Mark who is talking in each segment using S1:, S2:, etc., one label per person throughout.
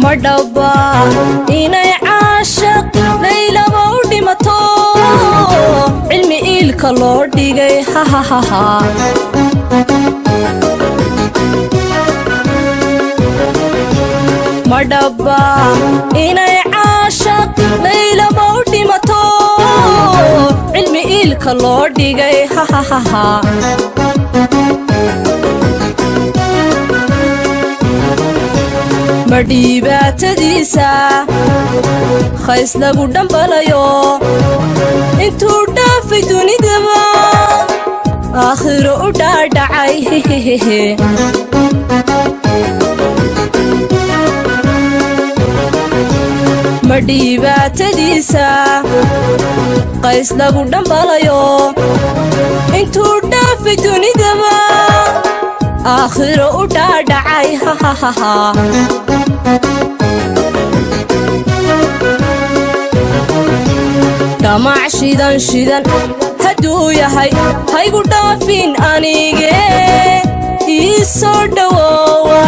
S1: madhaba inay caashaq layla dhimato cilmi ilka loo dhigay ha madhaba inay caashaq layla dhimato cilmi ilka loo dhigay ha madhibaatadiisa khays lagu dhambalayo intuu dhaafay dunidaba aakhiro u dhaadhacay madhibaatadiisa khays lagu dhambalayo intuu dhaafay dunidaba aakhiro u dhaadhacay ha dhamac shidan shidan hadduu yahay haygu dhaafin anige ii soo dhawoowa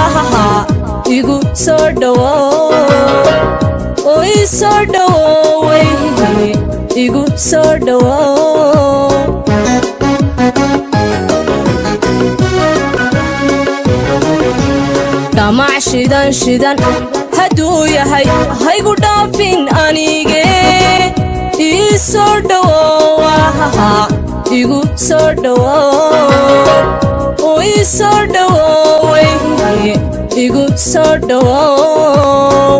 S1: igu soo dhawow oo ii soo dhawooway igu soo dhawow dhamac shidan shidan hadduu yahay haygu dhaafin anige ii soo dhawoowa igu soo dhawow oo ii soo dhawooway igu soo dhawow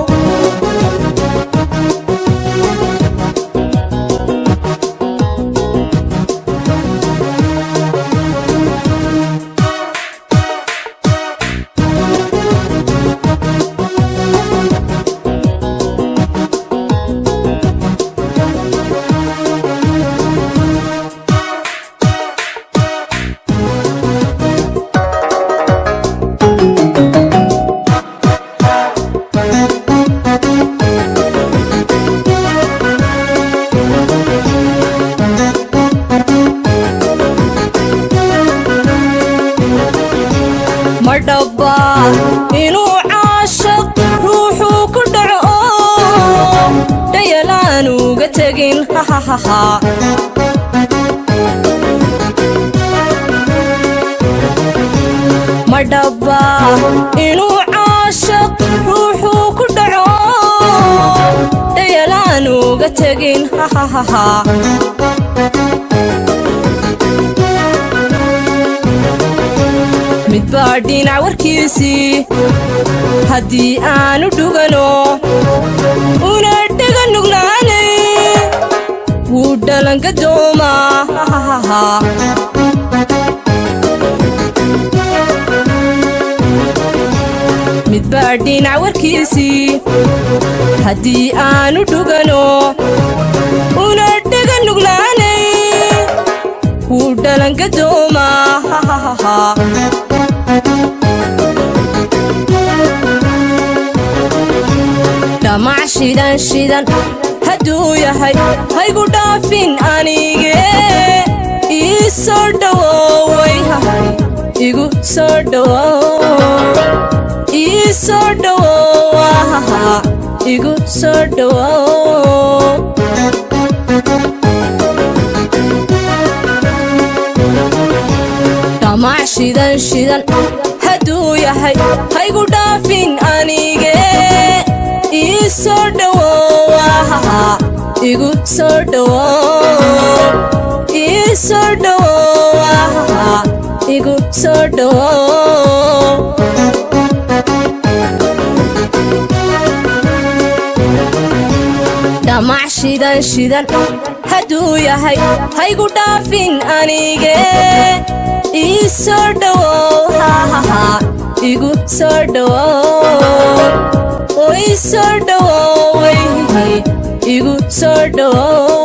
S1: madhaba inuu caashaq ruuxuu ku dhaco dhayalaan uga tegin ha madhaba inuu caashaq ruuxuu ku dhaco dhayalaan uga tegin ha midbaa dhinac warkiisii haddii aanu dhugano una dhaga nuglaanay wuu dhalanka doomaa midbaa dhinac warkiisii haddii aanu dhugano una dhaga nuglaanay wuu dhalanka doomaa dhamac shidan shidan hadduu yahay haygu dhaafin anige ii soo dhawooway igu soo dhawow ii soo dhawowa igu soo dhawow dhamac shidan shidan hadduu yahay haygu dhaafin anige ii soo dhawowa igu soo dhawow ii soo dhawowa igu soo dhawow dhamac shidan shidan hadduu yahay haygu dhaafin anige ii soo dhawow igu soo dhawow oo ii soo dhawooway igu soo dhawow